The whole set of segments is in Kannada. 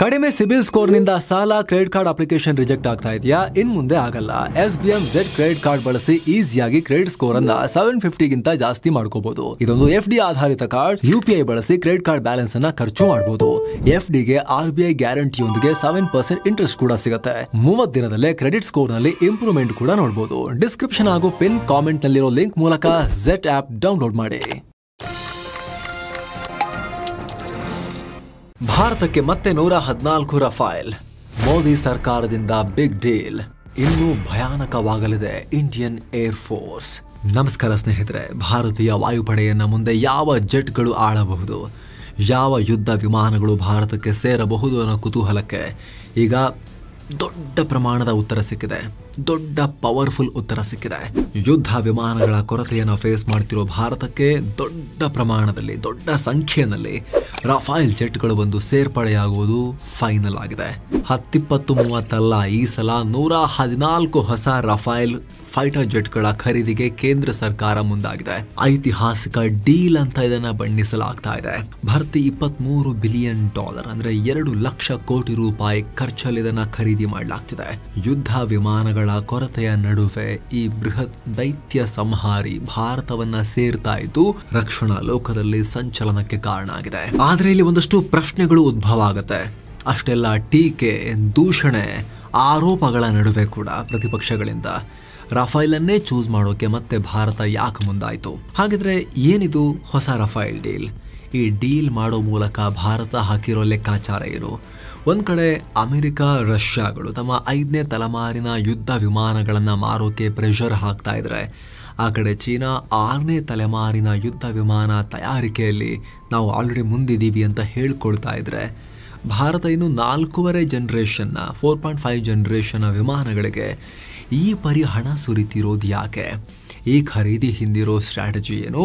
ಕಡಿಮೆ ಸಿಬಿಲ್ ಸ್ಕೋರ್ ನಿಂದ ಸಾಲ ಕ್ರೆಡಿಟ್ ಕಾರ್ಡ್ ಅಪ್ಲಿಕೇಶನ್ ರಿಜೆಕ್ಟ್ ಆಗ್ತಾ ಇದೆಯಾ? ಇನ್ ಮುಂದೆ ಆಗಲ್ಲ. SBM Z ಕ್ರೆಡಿಟ್ ಕಾರ್ಡ್ ಬಳಸಿ ಈಸಿಯಾಗಿ ಕ್ರೆಡಿಟ್ ಸ್ಕೋರ್ ಅನ್ನ 750 ಗಿಂತ ಜಾಸ್ತಿ ಮಾಡ್ಕೋಬಹುದು. ಇದೊಂದು FD ಆಧಾರಿತ ಕಾರ್ಡ್. UPI ಬಳಸಿ ಕ್ರೆಡಿಟ್ ಕಾರ್ಡ್ ಬ್ಯಾಲೆನ್ಸ್ ಅನ್ನ ಖರ್ಚು ಮಾಡಬಹುದು. FD ಗೆ RBI ಗ್ಯಾರಂಟಿಯೊಂದಿಗೆ 7% ಇಂಟ್ರೆಸ್ಟ್ ಕೂಡ ಸಿಗುತ್ತೆ. 30 ದಿನದಲ್ಲೇ ಕ್ರೆಡಿಟ್ ಸ್ಕೋರ್ ನಲ್ಲಿ ಇಂಪ್ರೂವ್ಮೆಂಟ್ ಕೂಡ ನೋಡಬಹುದು. ಡಿಸ್ಕ್ರಿಪ್ಷನ್ ಹಾಗೂ ಪಿನ್ ಕಾಮೆಂಟ್ ನಲ್ಲಿರೋ ಲಿಂಕ್ ಮೂಲಕ Z ಆಪ್ ಡೌನ್ಲೋಡ್ ಮಾಡಿ. ಭಾರತಕ್ಕೆ ಮತ್ತೆ 114 ರಫೇಲ್. ಮೋದಿ ಸರ್ಕಾರದಿಂದ ಬಿಗ್ ಡೀಲ್. ಇನ್ನೂ ಭಯಾನಕವಾಗಲಿದೆ ಇಂಡಿಯನ್ ಏರ್ ಫೋರ್ಸ್. ನಮಸ್ಕಾರ ಸ್ನೇಹಿತರೆ. ಭಾರತೀಯ ವಾಯುಪಡೆಯನ್ನ ಮುಂದೆ ಯಾವ ಜೆಟ್ಗಳು ಆಳಬಹುದು, ಯಾವ ಯುದ್ಧ ವಿಮಾನಗಳು ಭಾರತಕ್ಕೆ ಸೇರಬಹುದು ಅನ್ನೋ ಕುತೂಹಲಕ್ಕೆ ಈಗ ದೊಡ್ಡ ಪ್ರಮಾಣದ ಉತ್ತರ ಸಿಕ್ಕಿದೆ. ದೊಡ್ಡ ಪವರ್ಫುಲ್ ಉತ್ತರ ಸಿಕ್ಕಿದೆ. ಯುದ್ಧ ವಿಮಾನಗಳ ಕೊರತೆಯನ್ನು ಫೇಸ್ ಮಾಡ್ತಿರೋ ಭಾರತಕ್ಕೆ ದೊಡ್ಡ ಪ್ರಮಾಣದಲ್ಲಿ, ದೊಡ್ಡ ಸಂಖ್ಯೆಯಲ್ಲಿ ರಫೇಲ್ ಜೆಟ್ಗಳು ಬಂದು ಸೇರ್ಪಡೆಯಾಗುವುದು ಫೈನಲ್ ಆಗಿದೆ. 10, 20, 30 ಅಲ್ಲ, ಈ ಸಲ 114 ಹೊಸ ರಫೇಲ್ ಫೈಟರ್ ಜೆಟ್ಗಳ ಖರೀದಿಗೆ ಕೇಂದ್ರ ಸರ್ಕಾರ ಮುಂದಾಗಿದೆ. ಐತಿಹಾಸಿಕ ಡೀಲ್ ಅಂತ ಇದನ್ನ ಬಣ್ಣಿಸಲಾಗ್ತಾ ಇದೆ. ಭರ್ತಿ $23 ಬಿಲಿಯನ್, ಅಂದ್ರೆ 2 ಲಕ್ಷ ಕೋಟಿ ರೂಪಾಯಿ ಖರ್ಚಲ್ಲಿ ಇದನ್ನ ಖರೀದಿ ಮಾಡಲಾಗ್ತಿದೆ. ಯುದ್ಧ ವಿಮಾನಗಳ ಕೊರತೆಯ ನಡುವೆ ಈ ಬೃಹತ್ ದೈತ್ಯ ಸಂಹಾರಿ ಭಾರತವನ್ನ ಸೇರ್ತಾ ಇದ್ದು ರಕ್ಷಣಾ ಲೋಕದಲ್ಲಿ ಸಂಚಲನಕ್ಕೆ ಕಾರಣ ಆಗಿದೆ. ಆದ್ರೆ ಇಲ್ಲಿ ಒಂದಷ್ಟು ಪ್ರಶ್ನೆಗಳು ಉದ್ಭವ ಆಗುತ್ತೆ. ಅಷ್ಟೆಲ್ಲ ಟೀಕೆ, ದೂಷಣೆ, ಆರೋಪಗಳ ನಡುವೆ ಕೂಡ ಪ್ರತಿಪಕ್ಷಗಳಿಂದ ರಫೇಲ್ ಅನ್ನೇ ಚೂಸ್ ಮಾಡೋಕೆ ಮತ್ತೆ ಭಾರತ ಯಾಕೆ ಮುಂದಾಯಿತು? ಹಾಗಿದ್ರೆ ಏನಿದು ಹೊಸ ರಫೇಲ್ ಡೀಲ್? ಈ ಡೀಲ್ ಮಾಡೋ ಮೂಲಕ ಭಾರತ ಹಾಕಿರೋ ಲೆಕ್ಕಾಚಾರ ಏನು? ಒಂದ್ ಕಡೆ ಅಮೆರಿಕ, ರಷ್ಯಾಗಳು ತಮ್ಮ 5ನೇ ತಲೆಮಾರಿನ ಯುದ್ಧ ವಿಮಾನಗಳನ್ನ ಮಾರೋಕೆ ಪ್ರೆಷರ್ ಹಾಕ್ತಾ ಇದ್ರೆ, ಆ ಕಡೆ ಚೀನಾ 6ನೇ ತಲೆಮಾರಿನ ಯುದ್ಧ ವಿಮಾನ ತಯಾರಿಕೆಯಲ್ಲಿ ನಾವು ಆಲ್ರೆಡಿ ಮುಂದಿದ್ದೀವಿ ಅಂತ ಹೇಳ್ಕೊಳ್ತಾ ಇದ್ರೆ, ಭಾರತ ಇನ್ನು 4ನೇ ಜನರೇಷನ್ನ 4.5 ಜನರೇಷನ್ ವಿಮಾನಗಳಿಗೆ ಈ ಪರಿ ಹಣ ಸುರಿತಿರೋದು ಯಾಕೆ? ಈ ಖರೀದಿ ಹಿಂದಿರೋ ಸ್ಟ್ರಾಟಜಿ ಏನು?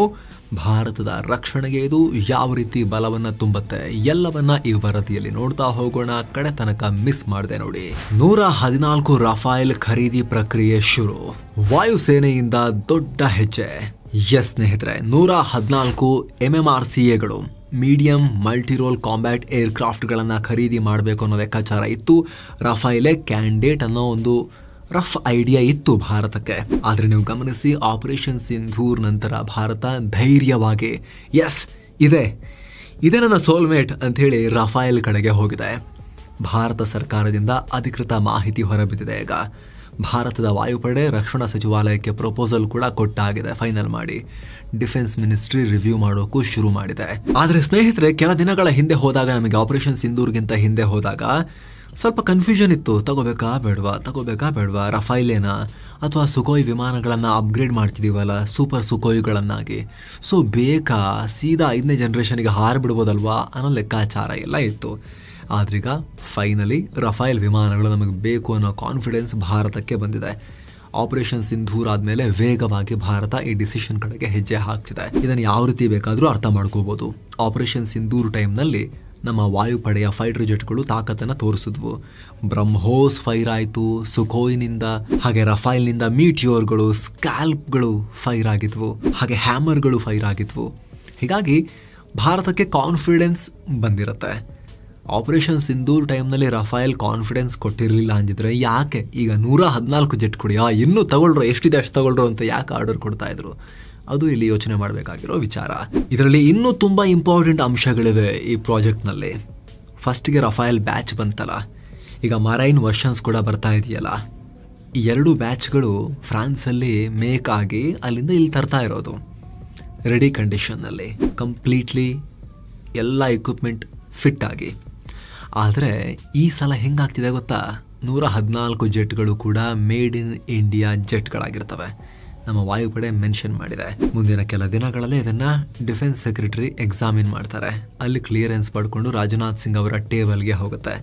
ಭಾರತದ ರಕ್ಷಣೆಗೆ ಇದು ಯಾವ ರೀತಿ ಬಲವನ್ನ ತುಂಬುತ್ತೆ? ಎಲ್ಲವನ್ನ ಈ ವರದಿಯಲ್ಲಿ ನೋಡ್ತಾ ಹೋಗೋಣ. ಕಡೆ ತನಕ ಮಿಸ್ ಮಾಡಿದೆ ನೋಡಿ. 114 ರಫೇಲ್ ಖರೀದಿ ಪ್ರಕ್ರಿಯೆ ಶುರು. ವಾಯುಸೇನೆಯಿಂದ ದೊಡ್ಡ ಹೆಜ್ಜೆ. ಎಸ್ ಸ್ನೇಹಿತರೆ, 114 MMRCAಗಳು, medium multirole combat aircraft ಗಳನ್ನ ಖರೀದಿ ಮಾಡಬೇಕು ಅನ್ನೋ ಲೆಕ್ಕಾಚಾರ ಇತ್ತು. ರಫೇಲೆ ಕ್ಯಾಂಡಿಡೇಟ್ ಅನ್ನೋ ಒಂದು ರಫ್ ಐಡಿಯಾ ಇತ್ತು ಭಾರತಕ್ಕೆ. ಆದ್ರೆ ನೀವು ಗಮನಿಸಿ, ಆಪರೇಷನ್ ಸಿಂಧೂರ್ ನಂತರ ಭಾರತ ಧೈರ್ಯವಾಗಿ ಎಸ್ ಇದೆ ನನ್ನ ಸೋಲ್ಮೇಟ್ ಅಂತ ಹೇಳಿ ರಫೇಲ್ ಕಡೆಗೆ ಹೋಗಿದೆ. ಭಾರತ ಸರ್ಕಾರದಿಂದ ಅಧಿಕೃತ ಮಾಹಿತಿ ಹೊರಬಿದ್ದಿದೆ. ಈಗ ಭಾರತದ ವಾಯುಪಡೆ ರಕ್ಷಣಾ ಸಚಿವಾಲಯಕ್ಕೆ ಪ್ರಪೋಸಲ್ ಕೂಡ ಕೊಟ್ಟಾಗಿದೆ. ಫೈನಲ್ ಮಾಡಿ ಡಿಫೆನ್ಸ್ ಮಿನಿಸ್ಟ್ರಿ ರಿವ್ಯೂ ಮಾಡೋಕ್ಕೂ ಶುರು ಮಾಡಿದೆ. ಆದ್ರೆ ಸ್ನೇಹಿತರೆ, ಕೆಲ ದಿನಗಳ ಹಿಂದೆ ಹೋದಾಗ, ನಮಗೆ ಆಪರೇಷನ್ ಸಿಂಧೂರ್ಗಿಂತ ಹಿಂದೆ ಹೋದಾಗ ಸ್ವಲ್ಪ ಕನ್ಫ್ಯೂಷನ್ ಇತ್ತು. ತಗೋಬೇಕಾ ಬೇಡವಾ, ರಫೇಲೇನಾ ಅಥವಾ ಸುಖೋಯ್ ವಿಮಾನಗಳನ್ನ ಅಪ್ಗ್ರೇಡ್ ಮಾಡ್ತಿದೀವಲ್ಲ ಸೂಪರ್ ಸುಖೋಯ್ಗಳನ್ನಾಗಿ, ಸೊ ಬೇಕಾ ಸೀದಾ 5ನೇ ಜನರೇಷನ್ಗೆ ಹಾರಿಬಿಡ್ಬೋದಲ್ವಾ ಅನ್ನೋ ಲೆಕ್ಕಾಚಾರ ಎಲ್ಲ ಇತ್ತು. ಆದ್ರೀಗ ಫೈನಲಿ ರಫೇಲ್ ವಿಮಾನಗಳು ನಮಗೆ ಬೇಕು ಅನ್ನೋ ಕಾನ್ಫಿಡೆನ್ಸ್ ಭಾರತಕ್ಕೆ ಬಂದಿದೆ. ಆಪರೇಷನ್ ಸಿಂಧೂರ್ ಆದ್ಮೇಲೆ ವೇಗವಾಗಿ ಭಾರತ ಈ ಡಿಸಿಷನ್ ಕಡೆಗೆ ಹೆಜ್ಜೆ ಹಾಕ್ತಿದೆ. ಇದನ್ನು ಯಾವ ರೀತಿ ಬೇಕಾದ್ರೂ ಅರ್ಥ ಮಾಡ್ಕೋಬಹುದು. ಆಪರೇಷನ್ ಸಿಂಧೂರ್ ಟೈಮ್ನಲ್ಲಿ ನಮ್ಮ ವಾಯುಪಡೆಯ ಫೈಟರ್ ಜೆಟ್ಗಳು ತಾಕತ್ತನ್ನು ತೋರಿಸಿದ್ವು. ಬ್ರಹ್ಮೋಸ್ ಫೈರ್ ಆಯಿತು ಸುಖೋಯ್ನಿಂದ, ಹಾಗೆ ರಫೇಲ್ನಿಂದ ಮೀಟಿಯೋರ್ಗಳು, ಸ್ಕ್ಯಾಲ್ಪ್ಗಳು ಫೈರ್ ಆಗಿದ್ವು, ಹಾಗೆ ಹ್ಯಾಮರ್ಗಳು ಫೈರ್ ಆಗಿದ್ವು. ಹೀಗಾಗಿ ಭಾರತಕ್ಕೆ ಕಾನ್ಫಿಡೆನ್ಸ್ ಬಂದಿರುತ್ತೆ. ಆಪರೇಷನ್ ಸಿಂಧೂರ್ ಟೈಮ್ನಲ್ಲಿ ರಫೇಲ್ ಕಾನ್ಫಿಡೆನ್ಸ್ ಕೊಟ್ಟಿರಲಿಲ್ಲ ಅಂದಿದ್ರೆ ಯಾಕೆ ಈಗ 114 ಜೆಟ್ ಕೊಡಿ, ಇನ್ನೂ ತಗೊಳ್ರೋ, ಎಷ್ಟಿದೆ ಅಷ್ಟು ತಗೊಳ್ರೋ ಅಂತ ಯಾಕೆ ಆರ್ಡರ್ ಕೊಡ್ತಾ ಇದ್ರು? ಅದು ಇಲ್ಲಿ ಯೋಚನೆ ಮಾಡಬೇಕಾಗಿರೋ ವಿಚಾರ. ಇದರಲ್ಲಿ ಇನ್ನೂ ತುಂಬಾ ಇಂಪಾರ್ಟೆಂಟ್ ಅಂಶಗಳಿವೆ ಈ ಪ್ರಾಜೆಕ್ಟ್ನಲ್ಲಿ. ಫಸ್ಟ್ಗೆ ರಫೇಲ್ ಬ್ಯಾಚ್ ಬಂತಲ್ಲ, ಈಗ ಮರೈನ್ ವರ್ಷನ್ಸ್ ಕೂಡ ಬರ್ತಾ ಇದೆಯಲ್ಲ, ಈ 2 ಬ್ಯಾಚ್ಗಳು ಫ್ರಾನ್ಸಲ್ಲಿ ಮೇಕ್ ಆಗಿ ಅಲ್ಲಿಂದ ಇಲ್ಲಿ ತರ್ತಾ ಇರೋದು ರೆಡಿ ಕಂಡೀಷನ್ನಲ್ಲಿ, ಕಂಪ್ಲೀಟ್ಲಿ ಎಲ್ಲ ಇಕ್ವಿಪ್ಮೆಂಟ್ ಫಿಟ್ ಆಗಿ. ಆದರೆ ಈ ಸಲ ಹೆಂಗಾಗ್ತಿದೆ ಗೊತ್ತಾ? 114 ಜೆಟ್ಗಳು ಕೂಡ ಮೇಡ್ ಇನ್ ಇಂಡಿಯಾ ಜೆಟ್ಗಳಾಗಿರ್ತವೆ. ನಮ್ಮ ವಾಯುಪಡೆ ಮೆನ್ಷನ್ ಮಾಡಿದೆ. ಮುಂದಿನ ಕೆಲ ದಿನಗಳಲ್ಲಿ ಇದನ್ನ ಡಿಫೆನ್ಸ್ ಸೆಕ್ರೆಟರಿ ಎಕ್ಸಾಮಿನ್ ಮಾಡ್ತಾರೆ. ಅಲ್ಲಿ ಕ್ಲಿಯರೆನ್ಸ್ ಪಡ್ಕೊಂಡು ರಾಜನಾಥ್ ಸಿಂಗ್ ಅವರ ಟೇಬಲ್ಗೆ ಹೋಗುತ್ತೆ.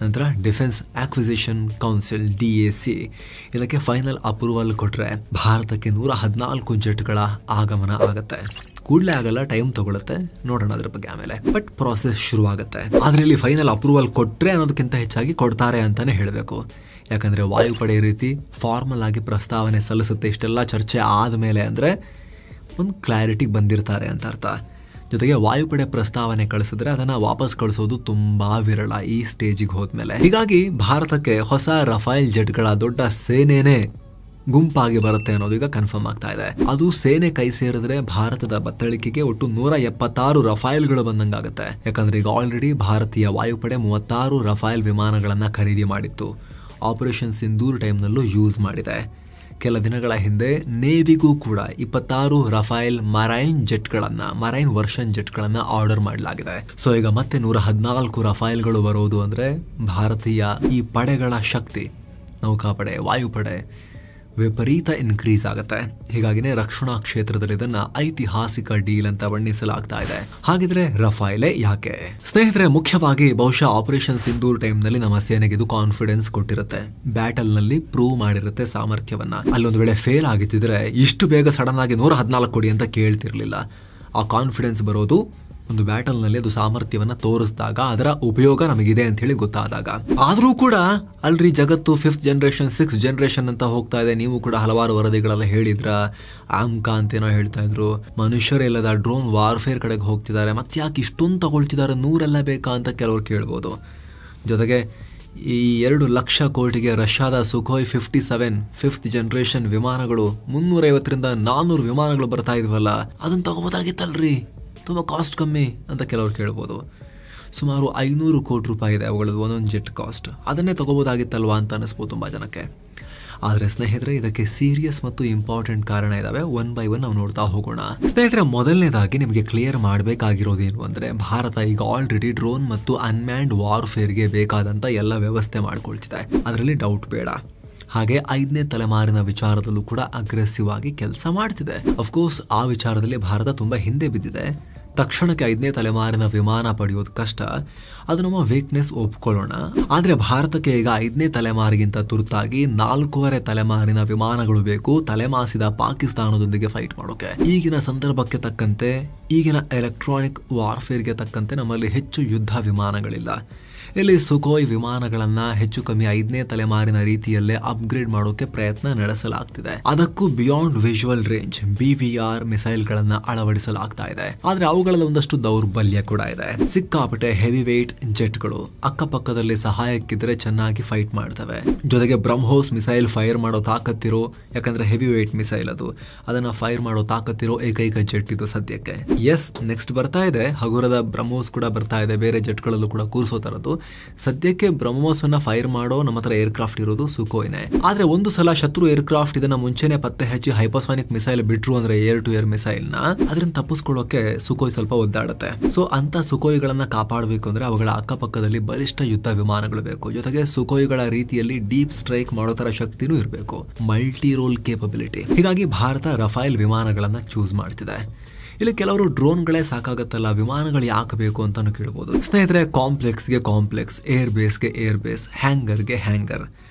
ನಂತರ ಡಿಫೆನ್ಸ್ ಆಕ್ವಿಸಿಷನ್ ಕೌನ್ಸಿಲ್ DAC ಇದಕ್ಕೆ ಫೈನಲ್ ಅಪ್ರೂವಲ್ ಕೊಟ್ರೆ ಭಾರತಕ್ಕೆ 114 ಜೆಟ್ಗಳ ಆಗಮನ ಆಗುತ್ತೆ. ಕೂಡಲೇ ಆಗಲ್ಲ, ಟೈಮ್ ತಗೊಳುತ್ತೆ, ನೋಡೋಣ ಅದ್ರ ಬಗ್ಗೆ ಆಮೇಲೆ. ಬಟ್ ಪ್ರಾಸೆಸ್ ಶುರುವಾಗುತ್ತೆ. ಆದ್ರೆ ಇಲ್ಲಿ ಫೈನಲ್ ಅಪ್ರೂವಲ್ ಕೊಟ್ರೆ ಅನ್ನೋದಕ್ಕಿಂತ ಹೆಚ್ಚಾಗಿ ಕೊಡ್ತಾರೆ ಅಂತಾನೆ ಹೇಳಬೇಕು. ಯಾಕಂದ್ರೆ ವಾಯುಪಡೆ ರೀತಿ ಫಾರ್ಮಲ್ ಆಗಿ ಪ್ರಸ್ತಾವನೆ ಸಲ್ಲಿಸುತ್ತೆ. ಇಷ್ಟೆಲ್ಲ ಚರ್ಚೆ ಆದಮೇಲೆ ಅಂದ್ರೆ ಒಂದು ಕ್ಲಾರಿಟಿಗೆ ಬಂದಿರ್ತಾರೆ ಅಂತ ಅರ್ಥ. ಜೊತೆಗೆ ವಾಯುಪಡೆ ಪ್ರಸ್ತಾವನೆ ಕಳಿಸಿದ್ರೆ ಅದನ್ನ ವಾಪಸ್ ಕಳಿಸೋದು ತುಂಬಾ ವಿರಳ ಈ ಸ್ಟೇಜಿಗೆ ಹೋದ್ಮೇಲೆ. ಹೀಗಾಗಿ ಭಾರತಕ್ಕೆ ಹೊಸ ರಫೇಲ್ ಜೆಟ್ಗಳ ದೊಡ್ಡ ಸೇನೆನೇ ಗುಂಪಾಗಿ ಬರುತ್ತೆ ಅನ್ನೋದು ಈಗ ಕನ್ಫರ್ಮ್ ಆಗ್ತಾ ಇದೆ. ಅದು ಸೇನೆ ಕೈ ಸೇರಿದ್ರೆ ಭಾರತದ ಬತ್ತಳಿಕೆಗೆ ಒಟ್ಟು 176 ರಫೇಲ್ಗಳು ಬಂದಂಗಾಗುತ್ತೆ. ಯಾಕಂದ್ರೆ ಈಗ ಆಲ್ರೆಡಿ ಭಾರತೀಯ ವಾಯುಪಡೆ 36 ರಫೇಲ್ ವಿಮಾನಗಳನ್ನ ಖರೀದಿ ಮಾಡಿತ್ತು. ಆಪರೇಷನ್ ಸಿಂಧೂರ್ ಟೈಮ್ನಲ್ಲೂ ಯೂಸ್ ಮಾಡಿದೆ. ಕೆಲ ದಿನಗಳ ಹಿಂದೆ ನೇವಿಗೂ ಕೂಡ 26 ರಫೇಲ್ ಮರೈನ್ ವರ್ಷನ್ ಜೆಟ್ಗಳನ್ನ ಆರ್ಡರ್ ಮಾಡಲಾಗಿದೆ. ಸೊ ಈಗ ಮತ್ತೆ 114 ರಫೇಲ್ಗಳು ಬರೋದು ಅಂದ್ರೆ ಭಾರತೀಯ ಈ ಪಡೆಗಳ ಶಕ್ತಿ, ನೌಕಾಪಡೆ, ವಾಯುಪಡೆ ವಿಪರೀತ ಇನ್ಕ್ರೀಸ್ ಆಗುತ್ತೆ. ಹೀಗಾಗಿನೇ ರಕ್ಷಣಾ ಕ್ಷೇತ್ರದಲ್ಲಿ ಇದನ್ನ ಐತಿಹಾಸಿಕ ಡೀಲ್ ಅಂತ ಬಣ್ಣಿಸಲಾಗ್ತಾ ಇದೆ. ಹಾಗಿದ್ರೆ ರಫೇಲೇ ಯಾಕೆ? ಸ್ನೇಹಿತರೆ, ಮುಖ್ಯವಾಗಿ ಬಹುಶಃ ಆಪರೇಷನ್ ಸಿಂಧೂರ್ ಟೈಮ್ ನಲ್ಲಿ ನಮ್ಮ ಸೇನೆಗೆ ಇದು ಕಾನ್ಫಿಡೆನ್ಸ್ ಕೊಟ್ಟಿರುತ್ತೆ. ಬ್ಯಾಟಲ್ ನಲ್ಲಿ ಪ್ರೂವ್ ಮಾಡಿರುತ್ತೆ ಸಾಮರ್ಥ್ಯವನ್ನ. ಅಲ್ಲೊಂದು ವೇಳೆ ಫೇಲ್ ಆಗಿತ್ತಿದ್ರೆ ಇಷ್ಟು ಬೇಗ ಸಡನ್ ಆಗಿ 114 ಕೊಡಿ ಅಂತ ಕೇಳ್ತಿರ್ಲಿಲ್ಲ. ಆ ಕಾನ್ಫಿಡೆನ್ಸ್ ಬರೋದು ಒಂದು ಬ್ಯಾಟಲ್ ನಲ್ಲಿ ಅದು ಸಾಮರ್ಥ್ಯವನ್ನ ತೋರಿಸಿದಾಗ, ಅದರ ಉಪಯೋಗ ನಮಗಿದೆ ಅಂತ ಹೇಳಿ ಗೊತ್ತಾದಾಗ. ಆದ್ರೂ ಕೂಡ ಅಲ್ರಿ ಜಗತ್ತು 5th ಜನರೇಷನ್ 6th ಜನರೇಷನ್ ಅಂತ ಹೋಗ್ತಾ ಇದೆ. ನೀವು ಕೂಡ ಹಲವಾರು ವರದಿಗಳೆಲ್ಲ ಹೇಳಿದ್ರ, ಆಮ್ಕಾ ಅಂತೇನೋ ಹೇಳ್ತಾ ಇದ್ರು, ಮನುಷ್ಯರೆಲ್ಲದ ಡ್ರೋನ್ ವಾರ್ಫೇರ್ ಕಡೆಗೆ ಹೋಗ್ತಿದ್ದಾರೆ, ಮತ್ತೆ ಯಾಕೆ ಇಷ್ಟೊಂದು ತಗೊಳ್ತಿದ್ದಾರೆ, 100 ಬೇಕಾ ಅಂತ ಕೆಲವರು ಕೇಳ್ಬೋದು. ಜೊತೆಗೆ ಈ 2 ಲಕ್ಷ ಕೋಟಿಗೆ ರಷ್ಯಾದ ಸುಖೋಯ್ 57 5th ಜನರೇಷನ್ ವಿಮಾನಗಳು 350ರಿಂದ 400 ವಿಮಾನಗಳು ಬರ್ತಾ ಇದ್ವಲ್ಲ, ಅದನ್ನ ತಗೋಬೋದಾಗಿತ್ತಲ್ರಿ, ತುಂಬ ಕಾಸ್ಟ್ ಕಮ್ಮಿ ಅಂತ ಕೆಲವರು ಕೇಳ್ಬೋದು. ಸುಮಾರು 500 ಕೋಟಿ ರೂಪಾಯಿ ಇದೆ ಅವುಗಳದ್ದು ಒಂದೊಂದು ಜೆಟ್ ಕಾಸ್ಟ್. ಅದನ್ನೇ ತಗೋಬೋದಾಗಿತ್ತಲ್ವಾ ಅಂತ ಅನಿಸ್ಬೋದು ತುಂಬ ಜನಕ್ಕೆ. ಆದರೆ ಸ್ನೇಹಿತರೆ, ಇದಕ್ಕೆ ಸೀರಿಯಸ್ ಮತ್ತು ಇಂಪಾರ್ಟೆಂಟ್ ಕಾರಣ ಇದಾವೆ. ಒನ್ ಬೈ ಒನ್ ನಾವು ನೋಡ್ತಾ ಹೋಗೋಣ. ಸ್ನೇಹಿತರೆ, ಮೊದಲನೇದಾಗಿ ನಿಮಗೆ ಕ್ಲಿಯರ್ ಮಾಡಬೇಕಾಗಿರೋದೇನು ಅಂದ್ರೆ, ಭಾರತ ಈಗ ಆಲ್ರೆಡಿ ಡ್ರೋನ್ ಮತ್ತು ಅನ್ಮ್ಯಾನ್ಡ್ ವಾರ್ಫೇರ್ಗೆ ಬೇಕಾದಂತ ಎಲ್ಲ ವ್ಯವಸ್ಥೆ ಮಾಡ್ಕೊಳ್ತಿದೆ, ಅದರಲ್ಲಿ ಡೌಟ್ ಬೇಡ. ಹಾಗೆ 5ನೇ ತಲೆಮಾರಿನ ವಿಚಾರದಲ್ಲೂ ಕೂಡ ಅಗ್ರೆಸಿವ್ ಆಗಿ ಕೆಲಸ ಮಾಡ್ತಿದೆ. ಅಫ್ಕೋರ್ಸ್ ಆ ವಿಚಾರದಲ್ಲಿ ಭಾರತ ತುಂಬಾ ಹಿಂದೆ ಬಿದ್ದಿದೆ. ತಕ್ಷಣಕ್ಕೆ 5ನೇ ತಲೆಮಾರಿನ ವಿಮಾನ ಪಡೆಯೋದು ಕಷ್ಟ, ಅದು ನಮ್ಮ ವೀಕ್ನೆಸ್ ಒಪ್ಕೊಳ್ಳೋಣ. ಆದ್ರೆ ಭಾರತಕ್ಕೆ ಈಗ 5ನೇ ತಲೆಮಾರಿಗಿಂತ ತುರ್ತಾಗಿ 4ನೇ ತಲೆಮಾರಿನ ವಿಮಾನಗಳು ಬೇಕು, ತಲೆಮಾಸಿದ ಪಾಕಿಸ್ತಾನದೊಂದಿಗೆ ಫೈಟ್ ಮಾಡೋಕೆ. ಈಗಿನ ಸಂದರ್ಭಕ್ಕೆ ತಕ್ಕಂತೆ, ಈಗಿನ ಎಲೆಕ್ಟ್ರಾನಿಕ್ ವಾರ್ಫೇರ್ಗೆ ತಕ್ಕಂತೆ ನಮ್ಮಲ್ಲಿ ಹೆಚ್ಚು ಯುದ್ಧ ವಿಮಾನಗಳಿಲ್ಲ. ಇಲ್ಲಿ ಸುಖೋಯ್ ವಿಮಾನಗಳನ್ನ ಹೆಚ್ಚು ಕಮ್ಮಿ 5ನೇ ತಲೆಮಾರಿನ ರೀತಿಯಲ್ಲೇ ಅಪ್ಗ್ರೇಡ್ ಮಾಡೋಕೆ ಪ್ರಯತ್ನ ನಡೆಸಲಾಗ್ತಿದೆ. ಅದಕ್ಕೂ beyond visual range BVR missile ಗಳನ್ನ ಅಳವಡಿಸಲಾಗ್ತಾ ಇದೆ. ಆದ್ರೆ ಅವುಗಳಲ್ಲಿ ಒಂದಷ್ಟು ದೌರ್ಬಲ್ಯ ಕೂಡ ಇದೆ. ಸಿಕ್ಕಾಪಟ್ಟೆ ಹೆವಿ ವೇಟ್ ಜೆಟ್ಗಳು ಅಕ್ಕಪಕ್ಕದಲ್ಲಿ ಸಹಾಯಕ್ಕಿದ್ರೆ ಚೆನ್ನಾಗಿ ಫೈಟ್ ಮಾಡ್ತವೆ. ಜೊತೆಗೆ ಬ್ರಹ್ಮೋಸ್ ಮಿಸೈಲ್ ಫೈರ್ ಮಾಡೋ ತಾಕತ್ತಿರೋ, ಯಾಕಂದ್ರೆ ಹೆವಿ ವೇಟ್ ಮಿಸೈಲ್ ಅದು, ಅದನ್ನ ಫೈರ್ ಮಾಡೋ ತಾಕತ್ತಿರೋ ಏಕೈಕ ಜೆಟ್ ಇದು ಸದ್ಯಕ್ಕೆ. ಎಸ್, ನೆಕ್ಸ್ಟ್ ಬರ್ತಾ ಇದೆ ಹಗುರದ ಬ್ರಹ್ಮೋಸ್ ಕೂಡ ಬರ್ತಾ ಇದೆ, ಬೇರೆ ಜೆಟ್ಗಳಲ್ಲೂ ಕೂಡ ಕೂರಿಸೋ ತರದ್ದು. ಸದ್ಯಕ್ಕೆ ಬ್ರಹ್ಮೋಸ್ ಅನ್ನ ಫೈರ್ ಮಾಡೋ ನಮ್ಮ ಹತ್ರ ಏರ್ಕ್ರಾಫ್ಟ್ ಇರೋದು ಸುಖೋಯ್ನೆ. ಆದ್ರೆ ಒಂದು ಸಲ ಶತ್ರು ಏರ್ಕ್ರಾಫ್ಟ್ ಇದನ್ನ ಮುಂಚೆನೆ ಪತ್ತೆ ಹಚ್ಚಿ ಹೈಪರ್ಸಾನಿಕ್ ಮಿಸೈಲ್ ಬಿಟ್ರು ಅಂದ್ರೆ ಏರ್ ಟು ಏರ್ ಮಿಸೈಲ್ ನ, ಅದನ್ನ ತಪ್ಪಿಸ್ಕೊಳ್ಳೋಕೆ ಸುಖೋಯ್ ಸ್ವಲ್ಪ ಒದ್ದಾಡುತ್ತೆ. ಸೊ ಅಂತ ಸುಖೋಯ್ಗಳನ್ನ ಕಾಪಾಡಬೇಕು ಅಂದ್ರೆ ಅವುಗಳ ಅಕ್ಕಪಕ್ಕದಲ್ಲಿ ಬಲಿಷ್ಠ ಯುದ್ಧ ವಿಮಾನಗಳು ಬೇಕು. ಜೊತೆಗೆ ಸುಖೋಯ್ಗಳ ರೀತಿಯಲ್ಲಿ ಡೀಪ್ ಸ್ಟ್ರೈಕ್ ಮಾಡೋ ತರ ಶಕ್ತಿನೂ ಇರಬೇಕು, ಮಲ್ಟಿ ರೋಲ್ ಕೇಪಬಿಲಿಟಿ. ಹೀಗಾಗಿ ಭಾರತ ರಫೇಲ್ ವಿಮಾನಗಳನ್ನ ಚೂಸ್ ಮಾಡ್ತಿದೆ. ಇಲ್ಲಿ ಕೆಲವರು ಡ್ರೋನ್ಗಳೇ ಸಾಕಾಗತ್ತಲ್ಲ, ವಿಮಾನಗಳು ಯಾಕೆ ಬೇಕು ಅಂತಾನು ಕೇಳಬಹುದು. ಸ್ನೇಹಿತರೆ, ಕಾಂಪ್ಲೆಕ್ಸ್ಗೆ ಕಾಂಪ್ಲೆಕ್ಸ್, ಏರ್ ಬೇಸ್ಗೆ ಏರ್ ಬೇಸ್, ಹ್ಯಾಂಗರ್ಗೆ ಹ್ಯಾಂಗರ್,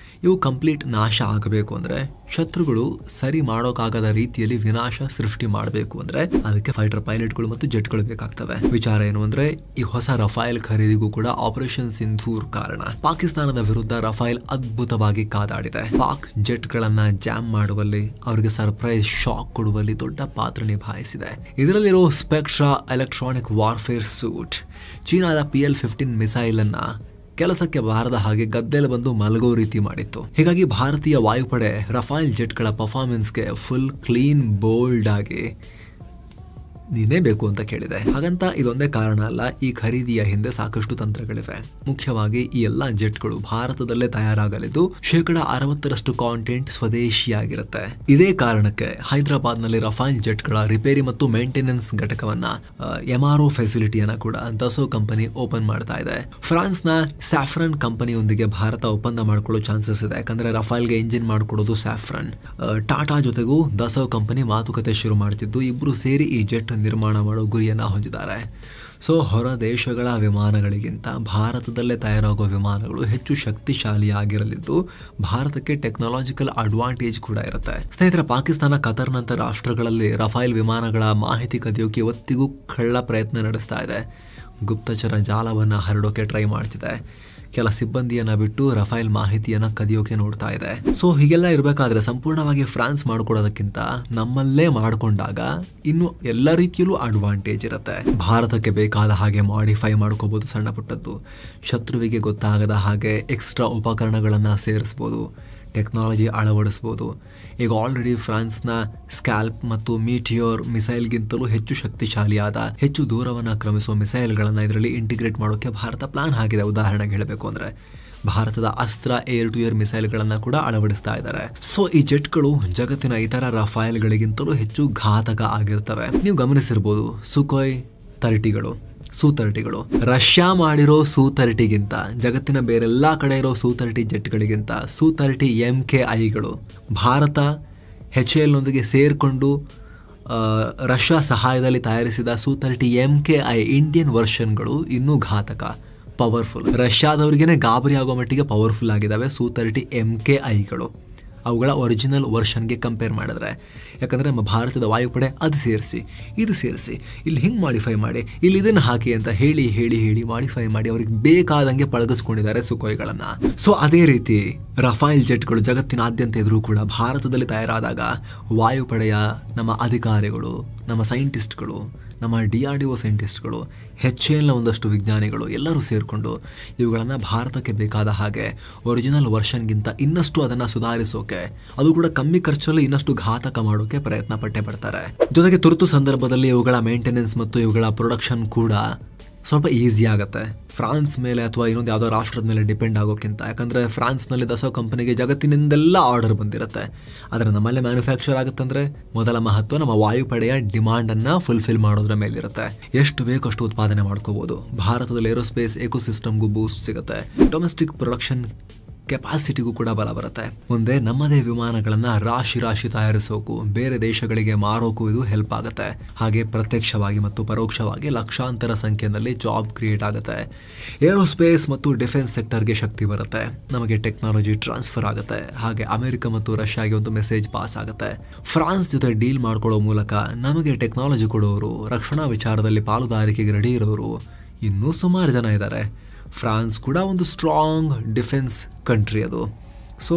ಇವು ಕಂಪ್ಲೀಟ್ ನಾಶ ಆಗಬೇಕು ಅಂದ್ರೆ, ಶತ್ರುಗಳು ಸರಿ ಮಾಡೋಕ್ಕಾಗದ ರೀತಿಯಲ್ಲಿ ವಿನಾಶ ಸೃಷ್ಟಿ ಮಾಡಬೇಕು ಅಂದ್ರೆ ಅದಕ್ಕೆ ಫೈಟರ್ ಪೈಲಟ್ಗಳು ಮತ್ತು ಜೆಟ್ಗಳು ಬೇಕಾಗ್ತವೆ. ವಿಚಾರ ಏನು ಅಂದ್ರೆ, ಈ ಹೊಸ ರಫೇಲ್ ಖರೀದಿಗೂ ಕೂಡ ಆಪರೇಷನ್ ಸಿಂಧೂರ್ ಕಾರಣ. ಪಾಕಿಸ್ತಾನದ ವಿರುದ್ಧ ರಫೇಲ್ ಅದ್ಭುತವಾಗಿ ಕಾದಾಡಿದೆ. ಪಾಕ್ ಜೆಟ್ ಗಳನ್ನ ಜಾಮ್ ಮಾಡುವಲ್ಲಿ, ಅವರಿಗೆ ಸರ್ಪ್ರೈಸ್ ಶಾಕ್ ಕೊಡುವಲ್ಲಿ ದೊಡ್ಡ ಪಾತ್ರ ನಿಭಾಯಿಸಿದೆ. ಇದರಲ್ಲಿರೋ ಸ್ಪೆಕ್ಟ್ರಾ ಎಲೆಕ್ಟ್ರಾನಿಕ್ ವಾರ್ಫೇರ್ ಸೂಟ್ ಚೀನಾದ PL-15 ಮಿಸೈಲ್ ಅನ್ನ ಕೆಲಸಕ್ಕೆ ಬಾರದ ಹಾಗೆ ಗದ್ದೆಯಲ್ಲಿ ಬಂದು ಮಲಗೋ ರೀತಿ ಮಾಡಿತ್ತು. ಹೀಗಾಗಿ ಭಾರತೀಯ ವಾಯುಪಡೆ ರಫೇಲ್ ಜೆಟ್ಗಳ ಪರ್ಫಾರ್ಮೆನ್ಸ್ಗೆ ಫುಲ್ ಕ್ಲೀನ್ ಬೋಲ್ಡ್ ಆಗಿ ನೀನೇ ಬೇಕು ಅಂತ ಕೇಳಿದೆ. ಹಾಗಂತ ಇದೊಂದೇ ಕಾರಣ ಅಲ್ಲ, ಈ ಖರೀದಿಯ ಹಿಂದೆ ಸಾಕಷ್ಟು ತಂತ್ರಗಳಿವೆ. ಮುಖ್ಯವಾಗಿ ಈ ಎಲ್ಲಾ ಜೆಟ್ಗಳು ಭಾರತದಲ್ಲೇ ತಯಾರಾಗಲಿದ್ದು 60% ಕಾಂಟೆಂಟ್ ಸ್ವದೇಶಿಯಾಗಿರುತ್ತೆ. ಇದೇ ಕಾರಣಕ್ಕೆ ಹೈದರಾಬಾದ್ ನಲ್ಲಿ ರಫೇಲ್ ಜೆಟ್ಗಳ ರಿಪೇರಿ ಮತ್ತು ಮೇಂಟೆನೆನ್ಸ್ ಘಟಕವನ್ನ, MRO ಫೆಸಿಲಿಟಿಯನ್ನ ಕೂಡ ದಸೋ ಕಂಪನಿ ಓಪನ್ ಮಾಡ್ತಾ ಇದೆ. ಫ್ರಾನ್ಸ್ ನ ಸ್ಯಾಫ್ರನ್ ಕಂಪನಿಯೊಂದಿಗೆ ಭಾರತ ಒಪ್ಪಂದ ಮಾಡ್ಕೊಳ್ಳೋ ಚಾನ್ಸಸ್ ಇದೆ. ಯಾಕಂದ್ರೆ ರಫೇಲ್ಗೆ ಇಂಜಿನ್ ಮಾಡ್ಕೊಡೋದು ಸ್ಯಾಫ್ರನ್. ಟಾಟಾ ಜೊತೆಗೂ ದಸೋ ಕಂಪನಿ ಮಾತುಕತೆ ಶುರು ಮಾಡ್ತಿದ್ದು, ಇಬ್ರು ಸೇರಿ ಈ ಜೆಟ್ ನಿರ್ಮಾಣ ಮಾಡೋ ಗುರಿಯನ್ನ ಹೊಂದಿದ್ದಾರೆ. ಸೊ ಹೊರ ದೇಶಗಳ ವಿಮಾನಗಳಿಗಿಂತ ಭಾರತದಲ್ಲೇ ತಯಾರಾಗುವ ವಿಮಾನಗಳು ಹೆಚ್ಚು ಶಕ್ತಿಶಾಲಿಯಾಗಿರಲಿದ್ದು ಭಾರತಕ್ಕೆ ಟೆಕ್ನಾಲಜಿಕಲ್ ಅಡ್ವಾಂಟೇಜ್ ಕೂಡ ಇರುತ್ತೆ. ಸ್ನೇಹಿತರೆ, ಪಾಕಿಸ್ತಾನ, ಕತರ್ನಂತ ರಾಷ್ಟ್ರಗಳಲ್ಲಿ ರಫೇಲ್ ವಿಮಾನಗಳ ಮಾಹಿತಿ ಕದಿಯೋಕೆ ಇವತ್ತಿಗೂ ಕಳ್ಳ ಪ್ರಯತ್ನ ನಡೆಸ್ತಾ ಇದೆ. ಗುಪ್ತಚರ ಜಾಲವನ್ನ ಹರಡೋಕೆ ಟ್ರೈ ಮಾಡ್ತಿದೆ. ಕೆಲ ಸಿಬ್ಬಂದಿಯನ್ನ ಬಿಟ್ಟು ರಫೇಲ್ ಮಾಹಿತಿಯನ್ನ ಕದಿಯೋಕೆ ನೋಡ್ತಾ ಇದೆ. ಸೊ ಹೀಗೆಲ್ಲ ಇರಬೇಕಾದ್ರೆ ಸಂಪೂರ್ಣವಾಗಿ ಫ್ರಾನ್ಸ್ ಮಾಡ್ಕೊಡೋದಕ್ಕಿಂತ ನಮ್ಮಲ್ಲೇ ಮಾಡ್ಕೊಂಡಾಗ ಇನ್ನು ಎಲ್ಲ ರೀತಿಯಲ್ಲೂ ಅಡ್ವಾಂಟೇಜ್ ಇರುತ್ತೆ. ಭಾರತಕ್ಕೆ ಬೇಕಾದ ಹಾಗೆ ಮಾಡಿಫೈ ಮಾಡ್ಕೋಬಹುದು, ಸಣ್ಣ ಪುಟ್ಟದ್ದು ಶತ್ರುವಿಗೆ ಗೊತ್ತಾಗದ ಹಾಗೆ ಎಕ್ಸ್ಟ್ರಾ ಉಪಕರಣಗಳನ್ನ ಸೇರಿಸಬಹುದು, ಟೆಕ್ನಾಲಜಿ ಅಳವಡಿಸಬಹುದು. ಈಗ ಆಲ್ರೆಡಿ ಫ್ರಾನ್ಸ್ನ ಸ್ಕ್ಯಾಲ್ಪ್ ಮತ್ತು ಮೀಟಿಯೋರ್ ಮಿಸೈಲ್ಗಿಂತಲೂ ಹೆಚ್ಚು ಶಕ್ತಿಶಾಲಿಯಾದ, ಹೆಚ್ಚು ದೂರವನ್ನು ಕ್ರಮಿಸುವ ಮಿಸೈಲ್ಗಳನ್ನು ಇದರಲ್ಲಿ ಇಂಟಿಗ್ರೇಟ್ ಮಾಡೋಕೆ ಭಾರತ ಪ್ಲಾನ್ ಆಗಿದೆ. ಉದಾಹರಣೆಗೆ ಹೇಳಬೇಕು ಅಂದ್ರೆ ಭಾರತದ ಅಸ್ತ್ರ ಏರ್ ಟು ಏರ್ ಮಿಸೈಲ್ಗಳನ್ನ ಕೂಡ ಅಳವಡಿಸ್ತಾ ಇದ್ದಾರೆ. ಸೊ ಈ ಜೆಟ್ಗಳು ಜಗತ್ತಿನ ಇತರ ರಫೇಲ್ಗಳಿಗಿಂತಲೂ ಹೆಚ್ಚು ಘಾತಕ ಆಗಿರ್ತವೆ. ನೀವು ಗಮನಿಸಿರ್ಬೋದು ಸುಖೋಯ್ 30ಗಳು, ಸು-30ಗಳು ರಷ್ಯಾ ಮಾಡಿರೋ ಸು-30ಗಿಂತ, ಜಗತ್ತಿನ ಬೇರೆಲ್ಲಾ ಕಡೆ ಇರೋ ಸು-30 ಜೆಟ್ಗಳಿಗಿಂತ ಸು-30 MKIಗಳು ಭಾರತ HAL ನೊಂದಿಗೆ ಸೇರ್ಕೊಂಡು ರಷ್ಯಾ ಸಹಾಯದಲ್ಲಿ ತಯಾರಿಸಿದ ಸು-30 MKI ಇಂಡಿಯನ್ ವರ್ಷನ್ಗಳು ಇನ್ನೂ ಘಾತಕ, ಪವರ್ಫುಲ್. ರಷ್ಯಾದವ್ರಿಗೇನೆ ಗಾಬರಿ ಆಗೋ ಮಟ್ಟಿಗೆ ಪವರ್ಫುಲ್ ಆಗಿದ್ದಾವೆ ಸು-30 MKIಗಳು ಅವುಗಳ ಒರಿಜಿನಲ್ ವರ್ಷನ್ಗೆ ಕಂಪೇರ್ ಮಾಡಿದ್ರೆ. ಯಾಕಂದರೆ ನಮ್ಮ ಭಾರತದ ವಾಯುಪಡೆ ಅದು ಸೇರಿಸಿ ಇದು ಸೇರಿಸಿ ಇಲ್ಲಿ ಹಿಂಗೆ ಮಾಡಿಫೈ ಮಾಡಿ ಇಲ್ಲಿ ಇದನ್ನು ಹಾಕಿ ಅಂತ ಹೇಳಿ ಹೇಳಿ ಹೇಳಿ ಮಾಡಿಫೈ ಮಾಡಿ ಅವ್ರಿಗೆ ಬೇಕಾದಂಗೆ ಪಳಗಿಸ್ಕೊಂಡಿದ್ದಾರೆ ಸುಖೋಯ್ಗಳನ್ನು. ಸೊ ಅದೇ ರೀತಿ ರಫೇಲ್ ಜೆಟ್ಗಳು ಜಗತ್ತಿನಾದ್ಯಂತ ಇದ್ರೂ ಕೂಡ ಭಾರತದಲ್ಲಿ ತಯಾರಾದಾಗ ವಾಯುಪಡೆಯ ನಮ್ಮ ಅಧಿಕಾರಿಗಳು, ನಮ್ಮ ಸೈಂಟಿಸ್ಟ್ಗಳು, ನಮ್ಮ DRDO ಸೈಂಟಿಸ್ಟ್ಗಳು, HALನ ಒಂದಷ್ಟು ವಿಜ್ಞಾನಿಗಳು ಎಲ್ಲರೂ ಸೇರಿಕೊಂಡು ಇವುಗಳನ್ನು ಭಾರತಕ್ಕೆ ಬೇಕಾದ ಹಾಗೆ ಒರಿಜಿನಲ್ ವರ್ಷನ್ಗಿಂತ ಇನ್ನಷ್ಟು ಅದನ್ನು ಸುಧಾರಿಸೋಕೆ, ಅದು ಕೂಡ ಕಮ್ಮಿ ಖರ್ಚಲ್ಲಿ ಇನ್ನಷ್ಟು ಘಾತಕ ಮಾಡೋಕೆ ಪ್ರಯತ್ನ ಪಟ್ಟೆ ಪಡ್ತಾರೆ. ಜೊತೆಗೆ ತುರ್ತು ಸಂದರ್ಭದಲ್ಲಿ ಇವುಗಳ ಮೇಂಟೆನೆನ್ಸ್ ಮತ್ತು ಇವುಗಳ ಪ್ರೊಡಕ್ಷನ್ ಕೂಡ ಸ್ವಲ್ಪ ಈಸಿ ಆಗುತ್ತೆ ಫ್ರಾನ್ಸ್ ಮೇಲೆ ಅಥವಾ ಇನ್ನೊಂದು ಯಾವುದೋ ರಾಷ್ಟ್ರದ ಮೇಲೆ ಡಿಪೆಂಡ್ ಆಗೋಕ್ಕಿಂತ. ಯಾಕಂದರೆ ಫ್ರಾನ್ಸ್ನಲ್ಲಿ ದಸೋ ಕಂಪನಿಗೆ ಜಗತ್ತಿನಿಂದೆಲ್ಲ ಆರ್ಡರ್ ಬಂದಿರುತ್ತೆ. ಆದರೆ ನಮ್ಮಲ್ಲೇ ಮ್ಯಾನುಫ್ಯಾಕ್ಚರ್ ಆಗುತ್ತಂದ್ರೆ ಮೊದಲ ಮಹತ್ವ ನಮ್ಮ ವಾಯುಪಡೆಯ ಡಿಮಾಂಡನ್ನು ಫುಲ್ಫಿಲ್ ಮಾಡೋದ್ರ ಮೇಲಿರುತ್ತೆ. ಎಷ್ಟು ಬೇಕಷ್ಟು ಉತ್ಪಾದನೆ ಮಾಡ್ಕೋಬಹುದು. ಭಾರತದಲ್ಲಿ ಏರೋಸ್ಪೇಸ್ ಎಕೋಸಿಸ್ಟಮ್ಗೂ ಬೂಸ್ಟ್ ಸಿಗುತ್ತೆ, ಡೊಮೆಸ್ಟಿಕ್ ಪ್ರೊಡಕ್ಷನ್ ಕೆಪಾಸಿಟಿಗೂ ಕೂಡ ಬಲ ಬರುತ್ತೆ. ಮುಂದೆ ನಮ್ಮದೇ ವಿಮಾನಗಳನ್ನ ರಾಶಿ ರಾಶಿ ತಯಾರಿಸೋಕು, ಬೇರೆ ದೇಶಗಳಿಗೆ ಮಾರೋಕು ಇದು ಹೆಲ್ಪ್ ಆಗುತ್ತೆ. ಹಾಗೆ ಪ್ರತ್ಯಕ್ಷವಾಗಿ ಮತ್ತು ಪರೋಕ್ಷವಾಗಿ ಲಕ್ಷಾಂತರ ಸಂಖ್ಯೆಯಲ್ಲಿ ಜಾಬ್ ಕ್ರಿಯೇಟ್ ಆಗುತ್ತೆ. ಏರೋಸ್ಪೇಸ್ ಮತ್ತು ಡಿಫೆನ್ಸ್ ಸೆಕ್ಟರ್ಗೆ ಶಕ್ತಿ ಬರುತ್ತೆ, ನಮಗೆ ಟೆಕ್ನಾಲಜಿ ಟ್ರಾನ್ಸ್ಫರ್ ಆಗುತ್ತೆ. ಹಾಗೆ ಅಮೆರಿಕ ಮತ್ತು ರಷ್ಯಾಗೆ ಒಂದು ಮೆಸೇಜ್ ಪಾಸ್ ಆಗುತ್ತೆ. ಫ್ರಾನ್ಸ್ ಜೊತೆ ಡೀಲ್ ಮಾಡ್ಕೊಳ್ಳೋ ಮೂಲಕ ನಮಗೆ ಟೆಕ್ನಾಲಜಿ ಕೊಡೋರು, ರಕ್ಷಣಾ ವಿಚಾರದಲ್ಲಿ ಪಾಲುದಾರಿಕೆಗೆ ರೆಡಿ ಇರೋರು ಇನ್ನೂ ಸುಮಾರು ಜನ ಇದ್ದಾರೆ. ಫ್ರಾನ್ಸ್ ಕೂಡ ಒಂದು ಸ್ಟ್ರಾಂಗ್ ಡಿಫೆನ್ಸ್ ಕಂಟ್ರಿ ಅದು. ಸೊ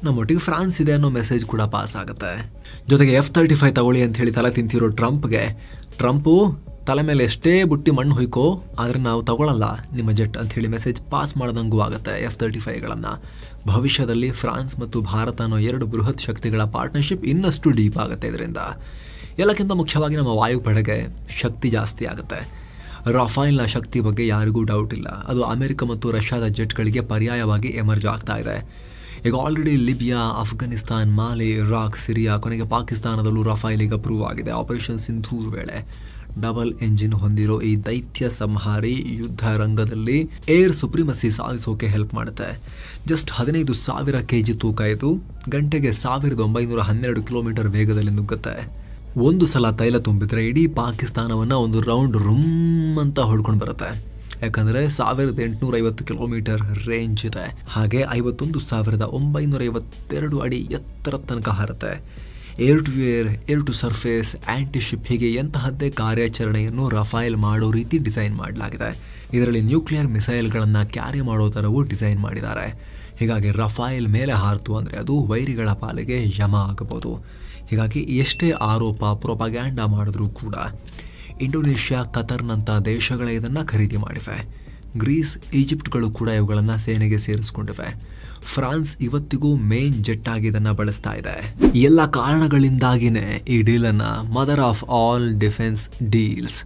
ನಮ್ಮೊಟ್ಟಿಗೆ ಫ್ರಾನ್ಸ್ ಇದೆ ಅನ್ನೋ ಮೆಸೇಜ್ ಕೂಡ ಪಾಸ್ ಆಗುತ್ತೆ. ಜೊತೆಗೆ F-35 ತಗೊಳ್ಳಿ ಅಂತ ಹೇಳಿ ತಲೆ ತಿಂತಿರೋ ಟ್ರಂಪು ತಲೆ ಮೇಲೆ ಎಷ್ಟೇ ಬುಟ್ಟಿ ಮಣ್ಣು ಹೊಯ್ಕೋ, ಆದರೆ ನಾವು ತಗೊಳ್ಳಲ್ಲ ನಿಮ್ಮ ಜೆಟ್ ಅಂತ ಹೇಳಿ ಮೆಸೇಜ್ ಪಾಸ್ ಮಾಡ್ದಂಗೂ ಆಗುತ್ತೆ F-35ಗಳನ್ನು. ಭವಿಷ್ಯದಲ್ಲಿ ಫ್ರಾನ್ಸ್ ಮತ್ತು ಭಾರತ ಅನ್ನೋ ಎರಡು ಬೃಹತ್ ಶಕ್ತಿಗಳ ಪಾರ್ಟ್ನರ್ಶಿಪ್ ಇನ್ನಷ್ಟು ಡೀಪ್ ಆಗುತ್ತೆ. ಇದರಿಂದ ಎಲ್ಲಕ್ಕಿಂತ ಮುಖ್ಯವಾಗಿ ನಮ್ಮ ವಾಯುಪಡೆಗೆ ಶಕ್ತಿ ಜಾಸ್ತಿ ಆಗುತ್ತೆ. ರಫೇಲ್ನ ಶಕ್ತಿ ಬಗ್ಗೆ ಯಾರಿಗೂ ಡೌಟ್ ಇಲ್ಲ, ಅದು ಅಮೆರಿಕ ಮತ್ತು ರಷ್ಯಾದ ಜೆಟ್ಗಳಿಗೆ ಪರ್ಯಾಯವಾಗಿ ಎಮರ್ಜ್ ಆಗ್ತಾ ಇದೆ. ಈಗ ಆಲ್ರೆಡಿ ಲಿಬಿಯಾ, ಅಫ್ಘಾನಿಸ್ತಾನ್, ಮಾಲಿ, ಇರಾಕ್, ಸಿರಿಯಾ, ಕೊನೆಗೆ ಪಾಕಿಸ್ತಾನದಲ್ಲೂ ರಫೇಲ್ ಈಗ ಪ್ರೂವ್ ಆಗಿದೆ. ಆಪರೇಷನ್ ಸಿಂಧೂರ್ ವೇಳೆ ಡಬಲ್ ಎಂಜಿನ್ ಹೊಂದಿರೋ ಈ ದೈತ್ಯ ಸಂಹಾರಿ ಯುದ್ಧ ರಂಗದಲ್ಲಿ ಏರ್ ಸುಪ್ರಿಮಸಿ ಸಾಧಿಸೋಕೆ ಹೆಲ್ಪ್ ಮಾಡುತ್ತೆ. ಜಸ್ಟ್ 15,000 kg ತೂಕ ಇದು, ಗಂಟೆಗೆ 1912 ಕಿಲೋಮೀಟರ್ ವೇಗದಲ್ಲಿ ನುಗ್ಗುತ್ತೆ. ಒಂದು ಸಲ ತೈಲ ತುಂಬಿದ್ರೆ ಇಡೀ ಪಾಕಿಸ್ತಾನವನ್ನು ಒಂದು ರೌಂಡ್ ರೂಮ್ ಅಂತ ಹೊಡ್ಕೊಂಡು ಬರುತ್ತೆ. ಯಾಕಂದರೆ 1850 ಕಿಲೋಮೀಟರ್ ರೇಂಜ್ ಇದೆ. ಹಾಗೆ 51,952 ಅಡಿ ಎತ್ತರ ತನಕ ಹಾರುತ್ತೆ. Air to air, air to surface, anti ship ಹೀಗೆ ಎಂತಹದ್ದೇ ಕಾರ್ಯಾಚರಣೆಯನ್ನು ರಫೇಲ್ ಮಾಡೋ ರೀತಿ ಡಿಸೈನ್ ಮಾಡಲಾಗಿದೆ. ಇದರಲ್ಲಿ ನ್ಯೂಕ್ಲಿಯರ್ ಮಿಸೈಲ್ಗಳನ್ನು ಕ್ಯಾರಿ ಮಾಡೋ ಥರವೂ ಡಿಸೈನ್ ಮಾಡಿದ್ದಾರೆ. ಹೀಗಾಗಿ ರಫೇಲ್ ಮೇಲೆ ಹಾರ್ತು ಅಂದರೆ ಅದು ವೈರಿಗಳ ಪಾಲಿಗೆ ಯಮ ಆಗಬಹುದು. ಹೀಗಾಗಿ ಎಷ್ಟೇ ಆರೋಪ ಪ್ರೊಪಗ್ಯಾಂಡಾ ಮಾಡಿದ್ರೂ ಕೂಡ ಇಂಡೋನೇಷ್ಯಾ, ಕತರ್ನಂಥ ದೇಶಗಳೇ ಇದನ್ನು ಖರೀದಿ ಮಾಡಿವೆ. ಗ್ರೀಸ್, ಈಜಿಪ್ಟ್ಗಳು ಕೂಡ ಇವುಗಳನ್ನು ಸೇನೆಗೆ ಸೇರಿಸ್ಕೊಂಡಿವೆ. ಫ್ರಾನ್ಸ್ ಇವತ್ತಿಗೂ ಮೇನ್ ಜೆಟ್ ಆಗಿ ಇದನ್ನು ಬಳಸ್ತಾ ಇದೆ. ಎಲ್ಲ ಕಾರಣಗಳಿಂದಾಗಿನೇ ಈ ಡೀಲನ್ನು mother of all defence deals,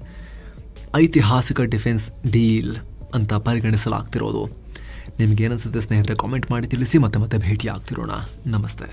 ಐತಿಹಾಸಿಕ ಡಿಫೆನ್ಸ್ ಡೀಲ್ ಅಂತ ಪರಿಗಣಿಸಲಾಗ್ತಿರೋದು. ನಿಮ್ಗೇನನ್ಸುತ್ತೆ ಸ್ನೇಹಿತರೆ, ಕಾಮೆಂಟ್ ಮಾಡಿ ತಿಳಿಸಿ. ಮತ್ತೆ ಭೇಟಿ ಆಗ್ತಿರೋಣ. ನಮಸ್ತೆ.